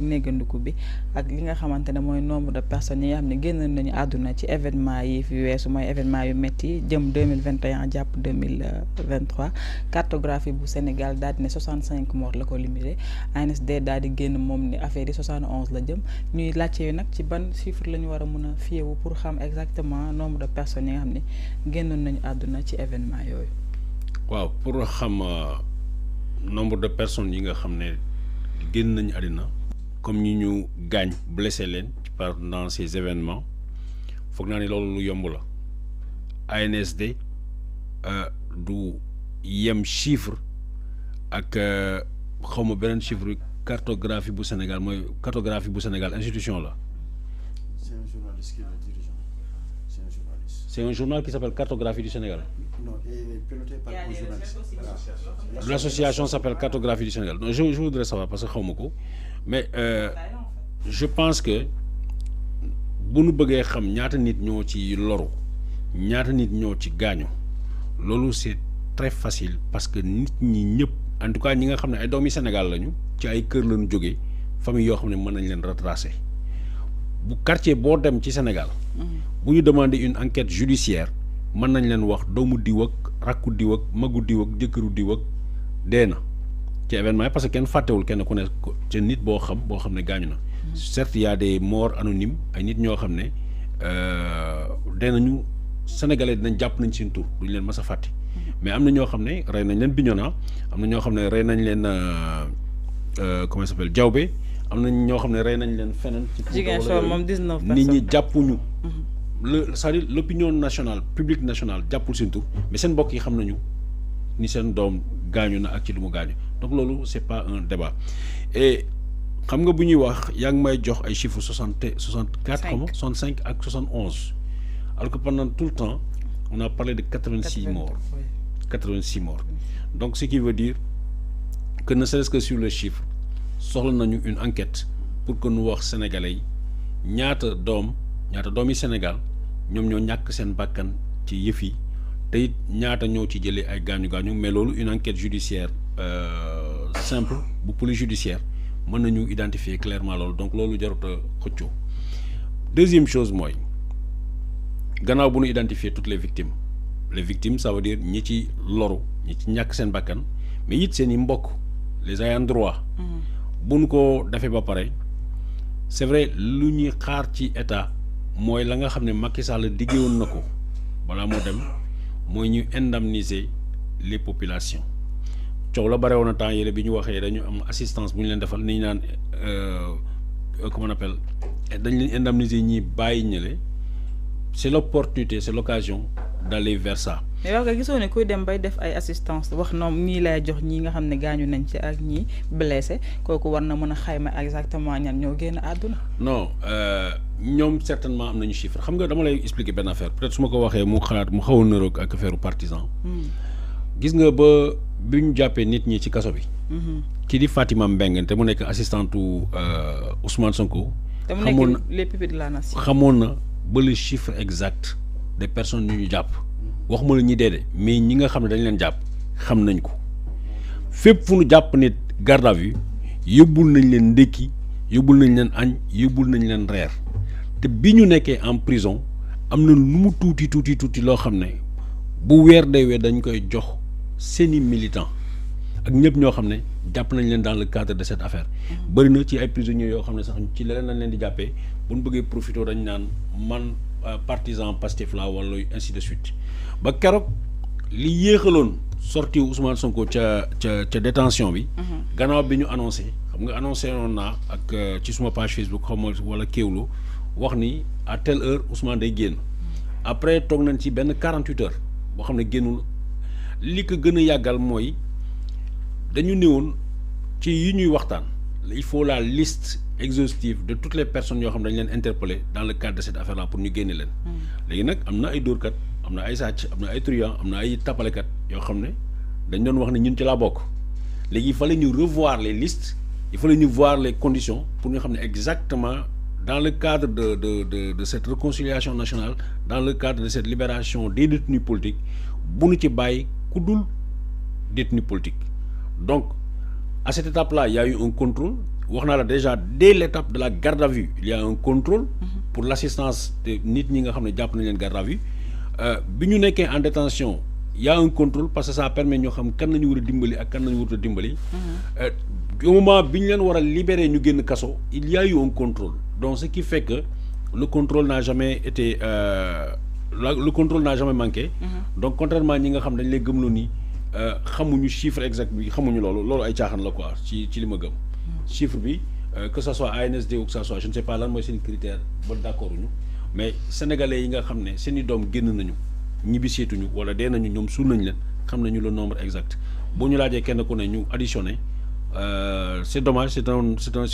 néggandiku bi ak li nga xamante ne mooy nombre de personnes yi nga xam ne génn nañu àdduna ci événement yi fi weesu mooy événement yu métti jëm 2021 jàpp 2023 cartographie bu Sénégal daal di ne 65 morts la ko limité ANSD daal di génn moom ni affaire yi 71 la jëm ñuy laajte yu nag ci ban chiffre la ñu war a mën a fiyewu pour xam exactement nombre de personnes yi nga xam ne génnoon nañu àdduna ci événement yooyu. waaw pour xam nombre de personnes yi nga xam ne génn nañu àddina comme ñi ñu gaañ blessé leen pendant ces événements foog naa ne loolu lu yomb la ANSD du yem chiffre ak xawma beneen chiffre cartographie bu Sénégal mooy cartographie bu Sénégal institution la. C'est un journaliste qui est le dirigeant. C'est un journaliste. C'est un journal qui s'appelle Cartographie du Sénégal. Non, et piloté par un journaliste. L'association s'appelle Cartographie du Sénégal. Non, je voudrais savoir parce que xawma ko mais je pense que bu nu bëggee xam ñaata nit ñoo ci loru ñaata nit ñoo ci gaañu loolu c'est très facile parce que nit ñi ñëpp en tout cas ñi nga xam ne ay doomi Sénégal lañu ci ay kër lañu jógee famille yoo xam ne mën nañ leen retracer bu quartier boo dem ci Sénégal bu ñu demander une enquête judiciaire mën nañ leen wax doomu diw ak rakku diw ak magu diw ak jëkkëru diw ak dee na ci événement yi parce que kenn fàttewul kenn ku ne ci nit boo xam ne gaañu na certes y a des morts anonymes ay nit ñoo xam ne dee nañu sénégalais dinañ jàpp nañ seen tur duñ leen mas a fàtte mais am na ñoo xam ne rey nañ leen Bignona am na ñoo xam ne rey nañ leen comment ça s'appelle Diaobé am na ñoo xam ne rey nañ leen feneen ci Ziguinchor moom 19 personnes nit ñi jàppuñu c'est-à-dire l'opinion nationale public national jàppul seen tur mais seen mbokk yi xam nañu ni seen doom gaañu na ak ci lu mu gaañu donc loolu c'est pas un débat et xam nga bu ñuy wax yaa ngi may jox ay chiffres 64 xam nga 65 ak 71 alors que pendant tout le temps on a parlé de 86 morts 86 morts donc ce qui veut dire que ne serait-ce que sur le chiffre soxla nañu une enquête pour que nu wax sénégalais yi ñaata doomi Sénégal ñoom ñoo ñàkk seen bakkan ci yëf yi te it ñaata ñoo ci jëlee ay gaañu mais loolu une enquête judiciaire simple bu police judiciaire mën nañu identifier clairement loolu donc loolu jarut a xëccoo deuxième chose mooy gannaaw bu ñu identifier toutes les victimes ça veut dire ñi ci loru ñi ci ñàkk seen bakkan mais it seen i mbokk les ayants droit bu ñu ko defee ba pare c'est vrai lu ñuy xaar ci état mooy la nga xam ne Macky Sall diggewoon na ko balaa moo dem mooy ñu indemniser les populations coow la bare woon na temps yële bi ñu waxee dañu am assistance bu ñu leen defal ni ñu naan comment on appelle dañ leen indemniser ñi bàyyi ñële c'est l'opportunité c'est l'occasion d'aller vers ça. mais wax nga gisoo ne kuy dem bay def ay assistance wax noom ñii lay jox ñii nga xam ne gaañu nañ ci ak ñii blessé kooku war na mën a xayma exactement ñan ñoo génn àdduna. non ñoom certainement am nañu chiffre xam nga dama lay expliquer benn affaire peut-être su ma ko waxee mu xalaat mu xaw a nëroog ak affaire partisan. gis nga ba bi ñu jàppee nit ñi ci kaso bi. ki di Fatima Mbengue te mu nekk assistante Ousmane Sonko. te mu nekk les pupilles de la nation. xamoon na ba le chiffre exact des personnes yu ñu jàpp. waxuma la ñi dee mais ñi nga xam ne dañ leen jàpp xam nañ ko fépp fu nu jàpp nit garde à vue yóbbul nañ leen ndékki yóbbul nañ leen añ yóbbul nañ leen reer te bi ñu nekkee en prison am na lu mu tuuti loo xam ne bu weer deewee dañ koy jox seeni militant ak ñëpp ñoo xam ne jàpp nañ leen dans le cadre de cette affaire bëri na ci ay prisonniers yoo xam ne sax ci leneen lañ leen di jàppee bu ñu bëggee profiter dañ naan man partisan Pastef la wala ainsi de suite ba keroog li yéexaloon sorti Ousmane Sonko ca détention bi gannaaw bi ñu annoncé xam nga annoncé woon naa ak ci suma page Facebook xaw ma wala Kéwoulo wax ni à telle heure Ousmane day génn après toog nañ ci benn 48 heures boo xam ne génnul li ko gën a yàggal mooy dañu néewoon ci yi ñuy waxtaan il faut la liste exhaustive de toutes les personnes yoo xam ne dañ leen interpeller dans le cadre de cette affaire là pour ñu génne leen léegi nag am na ay dóorkat am na ay sàcc am na ay truand am na ay tapalekat yoo xam ne dañ doon wax ne ñun ci laa bokk léegi il fallait ñu revoir les listes il fallait ñu voir les conditions pour ñu xam ne exactement dans le cadre de cette réconciliation nationale dans le cadre de cette libération des détenus politiques bu ñu ci bàyyi ku dul détenu politique donc à cette étape là il y a eu un contrôle wax naa la déjà dès l'étape de la garde à vue il y a un contrôle pour l'assistance de nit ñi nga xam ne jàpp nañ leen garde à vue bi ñu nekkee en détention il y a un contrôle parce que ça permet ñoo xam kan nañu war a dimbali ak kan nañu war a dimbali au moment bi ñu leen war a libérer ñu génn kaso il y a eu un contrôle donc ce qui fait que le contrôle n'a jamais été le contrôle n'a jamais manqué donc contrairement ñi nga xam dañ lay gëmloo ni xamuñu chiffre exact bi xamuñu loolu ay caaxaan la quoi ci li ma gëm chiffre bi que ça soit ANSD ou que ça soit je ne sais pas lan mooy seen critère ba d'accord uñu mais sénégalais yi nga xam ne seen i doom génn nañu ñibbiseetuñu wala dee nañu ñoom suul nañ leen xam nañu le nombre exact boo ñu laajee kenn ku ne ñu additionné c'est dommage c'est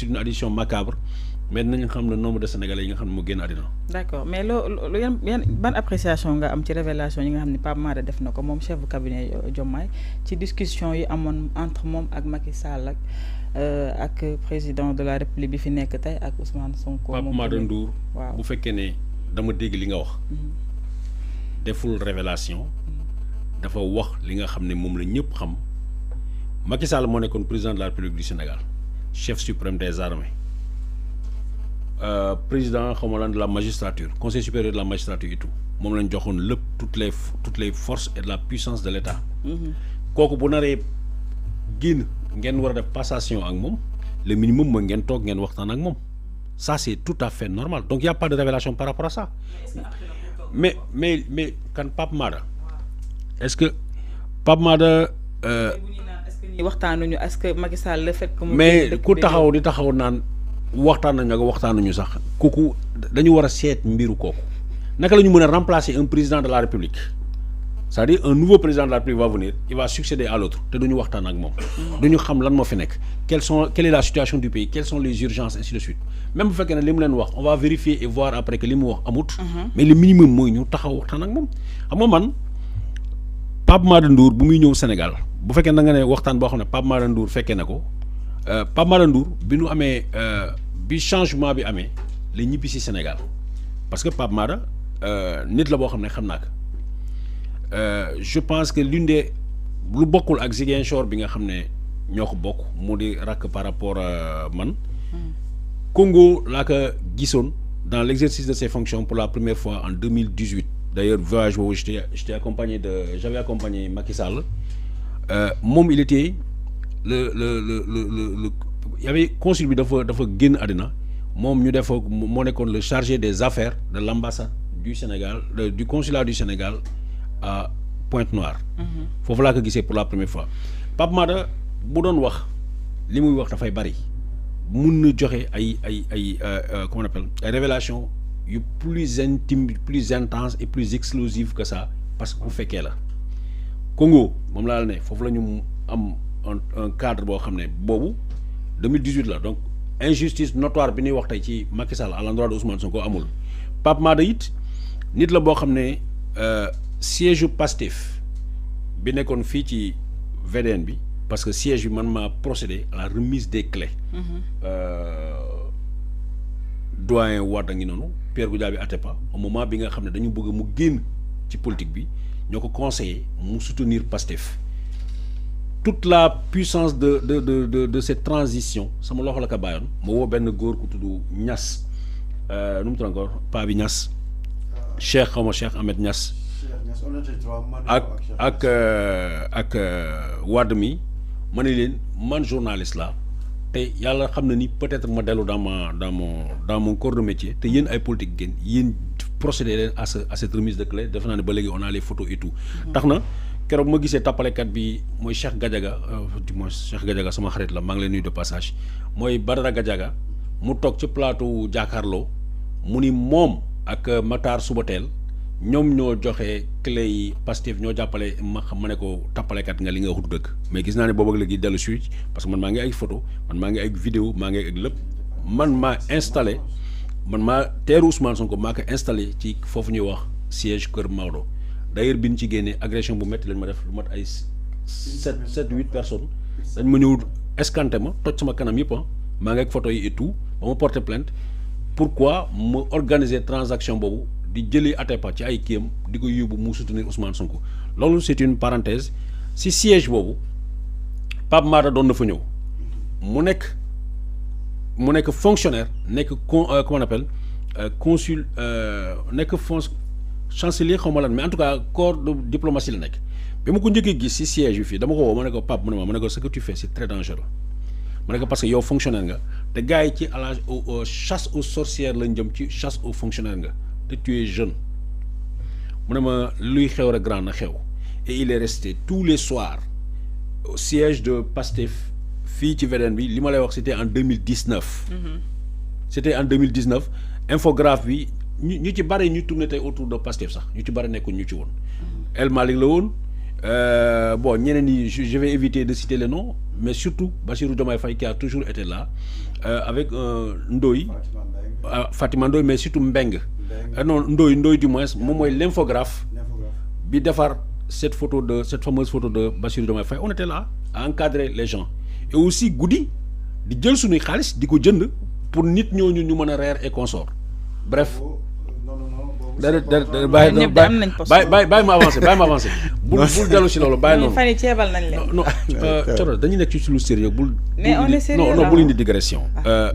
une addition macabre mais nañu xam le nombre de sénégalais yi nga xam ne mu génn àddina. d'accord mais loolu yan ban appréciation nga am ci révélation yi nga xam ne Pape Mahatta def na ko moom chef du cabinet Diomaye ci discussion yi amoon entre moom ak Macky Sall ak président de la République bi fi nekk tey ak Ousmane Sonko. Pape Mahatta Ndour waaw bu fekkee ne dama dégg li nga wax. deful révélation dafa wax li nga xam ne moom la ñëpp xam Macky Sall moo nekkoon président de la République du Sénégal chef suprême des armées président xaw ma lan de la magistrature conseil supérieur de la magistrature et tout moom lañ joxoon lépp toutes les forces et de la puissance de l'État kooku bu naree génn ngeen war a def passation ak moom le minimum mooy ngeen toog ngeen waxtaan ak moom ça c'est tout à fait normal donc y a pas de révélation par rapport à ça mais kan Pape Mahatta est-ce que Pape Mahatta waxtaanuñu est-ce que Macky Sall le fait que mais ku taxaw di taxaw naan waxtaan nañu ak waxtaanuñu sax kooku dañu war a seet mbiru kooku naka la ñu mën a remplacer un président de la République c'est-à-dire un nouveau président de la République va venir il va succéder à l'autre te duñu waxtaan ak moom duñu xam lan moo fi nekk quelle est la situation du pays quelles sont les urgences ainsi de suite même bu fekkee ne li mu leen wax on va vérifier et voir après que li mu wax amut mais le minimum mooy ñu taxaw waxtaan ak moom xam nga man Pape Mahatta Ndour bu muy ñëw Sénégal bu fekkee na nga ne waxtaan boo xam ne Pape Mahatta Ndour fekkee na ko Pape Mahatta Ndour bi nu amee bi changement bi amee la ñibbi si Sénégal parce que Pape Mahatta nit la boo xam ne xam naa ko je pense que l'une des lu bokkul ak Ziguinchor bi nga xam ne ñoo ko bokk mu di rakk par rapport man Congo laa ko gisoon dans l'exercice de ses fonctions pour la première fois en 2018 d'ailleurs voyage boobu j'avais accompagné Macky Sall moom il était le y avait consul bi dafa génn àddina moom ñu def moo nekkoon le chargé des affaires de l'ambassade du Sénégal du consulat du Sénégal à Pointe-Noire foofu laa ko gisee pour la première fois Pape Mahatta bu doon wax li muy wax dafay bari mun na joxe ay comment on appelle ay révélations yu plus intime plus intense et plus exclusive que ça parce que bu fekkee la Congo moom laa la ne foofu la ñu am un cadre boo xam ne boobu 2018 la donc injustice notoire bi ñuy wax tey ci Macky Sall à l'endroit de Ousmane Sonko amul Pape Mahatta it nit la boo xam ne siège u Pastef bi nekkoon fii ci VDN bi parce que siège bi man maa procédé à la remise des clés doyen Wade a ngi noonu Pierre Goudiaby Atepa au moment bi nga xam ne dañu bëgg mu génn ci politique bi ñoo ko conseillé mu soutenir Pastef toute la puissance de cette transition sama loxo la ko bàyyoon ma woo benn góor ku tudd Niass nu mu tudd encore paa bi Niass Cheikh Ahmed Niass ak Wade mi ma ne leen man journaliste la te yàlla xam na ni peut-être ma dellu dans mon corps de métier te yéen ay politique ngeen yéen procéder leen à cette remise de clé defe naa ne ba léegi on a les photos et tout tax na keroog ma gisee tappalekat bi mooy Cheikh Gadiaga du moins Cheikh Gadiaga sama xarit la maa ngi leen nuyu de passage mooy Badara Gadiaga mu toog ci plateau jàkkaarloo mu ni moom ak Matar Subatel ñoom ñoo joxe clé yi Pastef ñoo jàppale ma ne ko tappalekat nga li nga wax du dëgg mais gis naa ne boobu ak léegi dellu suite parce que man maa ngi ay photo man maa ngi ay vidéo maa ngi ak lépp man maa teeru Ousmane Sonko maa ko installé ci foofu ñuy wax siège Kër Maodo d'ailleurs bi ñu ci génnee agression bu métti lañ ma def lu mat ay 7-8 personnes dañ ma ñëw escanté ma toj sama kanam yëpp maa ngi ak photo yi et tout ba ma porté plainte pourquoi ma organiser transaction boobu di jëlee Atepa ci ay kiyam di ko yóbbu mu soutenir Ousmane Sonko loolu c'est une parenthèse si siège boobu Pape Mahatta doon na fa ñëw mu nekk mu nekk fonctionnaire nekk comment on appelle consul nekk chancelier xaw ma lan mais en tout cas corps de diplomatie la nekk bi ma ko njëkkee gis ci siège bi fii dama ko woo ma ne ko Pape mu ne ma ne ko ce que tu fais c'est très dangereux ma ne ko parce que yow fonctionnaire nga te gars yi ci à la chasse aux sorcières lañ jëm ci chasse aux fonctionnaires nga te tu es jeune mu ne ma luy xew rek grand na xew et il est resté tous les soirs au siège de Pastef fii ci VDN bi li ma lay wax c'était en 2019 c'était en 2019 infographe bi ñu ci bari ñu tourné tey autour de Pastef sax ñu ci bari nekkuñ ñu ci woon El Malick la woon bon ñeneen ñi je vais éviter de citer les noms mais surtout Bassirou Diomaye Faye qui a toujours été là avec Ndoye Fatima Ndoye mais surtout Mbeng non Ndoye du moins moom mooy l'infographe bi defar cette fameuse photo de Bassirou Diomaye Faye on était là à encadrer les gens et aussi guddi di jël suñuy xaalis di ko jënd pour nit ñooñu ñu mën a reer et consort bref bàyyi ma avancé bul dellu si loolu bàyyi noonu fan yi ceebal nañ leen non Thioro dañuy nekk ci lu sérieux bul mais on est sérieux non bul indi digression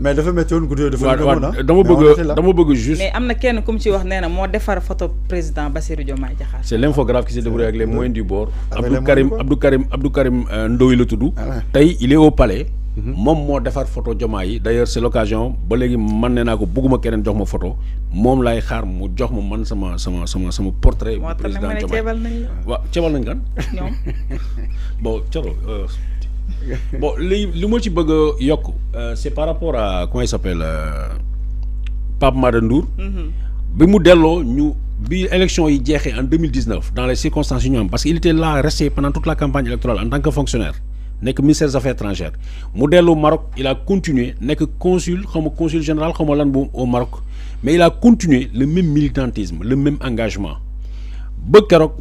mais dafa métti woon guddi dafa dama bëgg juste mais am na kenn ku mu ci wax nee na moo defar photo président Bassirou Diomaye Diakhar c'est l'infographe qui s'est débrouillé avec les moyens du bord Abdou Karim Ndoye la tudd tey il est au palais moom moo defar photo Diomaye yi d'ailleurs c'est l'occasion ba léegi man nee naa ko bëgguma keneen jox ma photo moom laay xaar mu jox ma man sama portrait bu président Diomaye waaw ceebal nañ kan ñoom bon Thioro bon li ma ci bëgg a yokk c'est par rapport à comment il s'appelle Pape Mada Ndour bi mu delloo ñu bi élection yi jeexee en 2019 dans les circonstances yi ñu am parce qu'il était là resté pendant toute la campagne électorale en tant que fonctionnaire nekk ministère des affaires étrangères mu dellu Maroc il a continué nekk consul général xaw ma lan bu au Maroc mais il a continué le même militantisme le même engagement ba keroog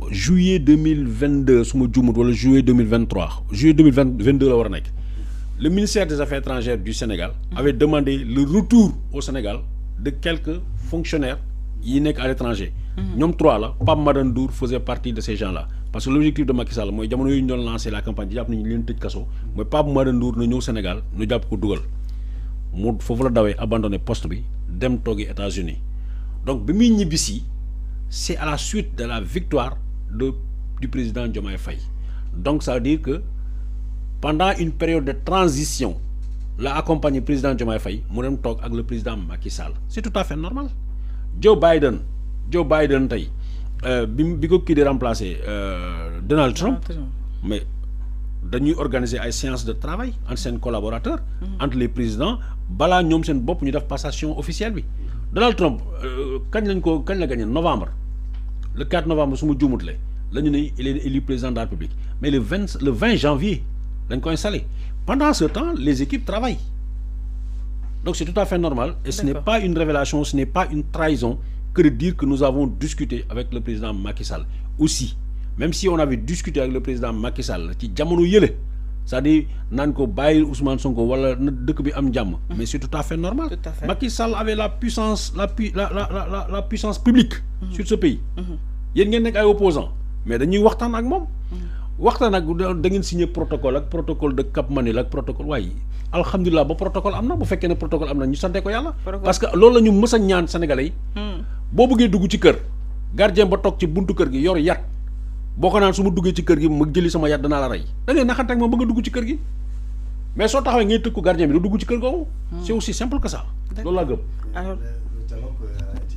juillet 2022 su ma juumut wala juillet 2023 juillet 2022 la war a nekk le ministère des affaires étrangères du Sénégal avait demandé le retour au Sénégal de quelques fonctionnaires yi nekk à l'étranger ñoom trois la Pape Mada Ndour faisait partie de ces gens-là parce que l'objectif de Macky Sall mooy jamono yu ñu doon lancer la campagne jàpp nañu leen tëj kaso mooy Pape Mada Ndour na ñëw Sénégal ñu jàpp ko dugal mu foofu la dawee abandonné poste bi dem toogi États-Unis donc bi muy ñibbisi c'est à la suite de la victoire du président Diomaye Faye donc ça veut dire que pendant une période de transition la accompagné président Diomaye Faye mu dem toog ak le président Macky Sall c'est tout à fait normal Joe Biden tey bi ko kii di remplacer Donald Trump mais dañuy organiser ay séances de travail entre seen collaborateurs entre les présidents balaa ñoom seen bopp ñu def passation officielle bi Donald Trump kañ la gagné novembre le 4 novembre su ma juumutle la ñu ne il est élu président de la République mais le 20 janvier lañ ko installé pendant ce temps les équipes travaillent donc c'est tout à fait normal et ce n'est pas une révélation ce n'est pas une trahison que de dire que nous avons discuté avec le président Macky Sall aussi même si on avait discuté avec le président Macky Sall ci jamono yële c'est-à-dire naan ko bàyyil Ousmane Sonko wala na dëkk bi am jàmm mais c'est tout à fait normal Macky Sall avait la puissance publique sur ce pays yéen ngeen nekk ay opposants mais dañuy waxtaan ak moom waxtaan ak da ngeen signé protocole de Cap Manuel ak protocole waaye alhamdulilah ba protocole am na bu fekkee ne protocole am na ñu sante ko yàlla parce que loolu la ñu mës a ñaan sénégalais yi boo bëggee dugg ci kër gardien ba toog ci buntu kër gi yor yat boo ko naan su ma duggee ci kër gi ma jëli sama yat danaa la rey da ngay naxante ak moom ba nga dugg ci kër gi mais soo taxawee ngay tëkku gardien bi du dugg ci kër googu c'est aussi simple que ça loolu laa gëm. Alors le dialogue a été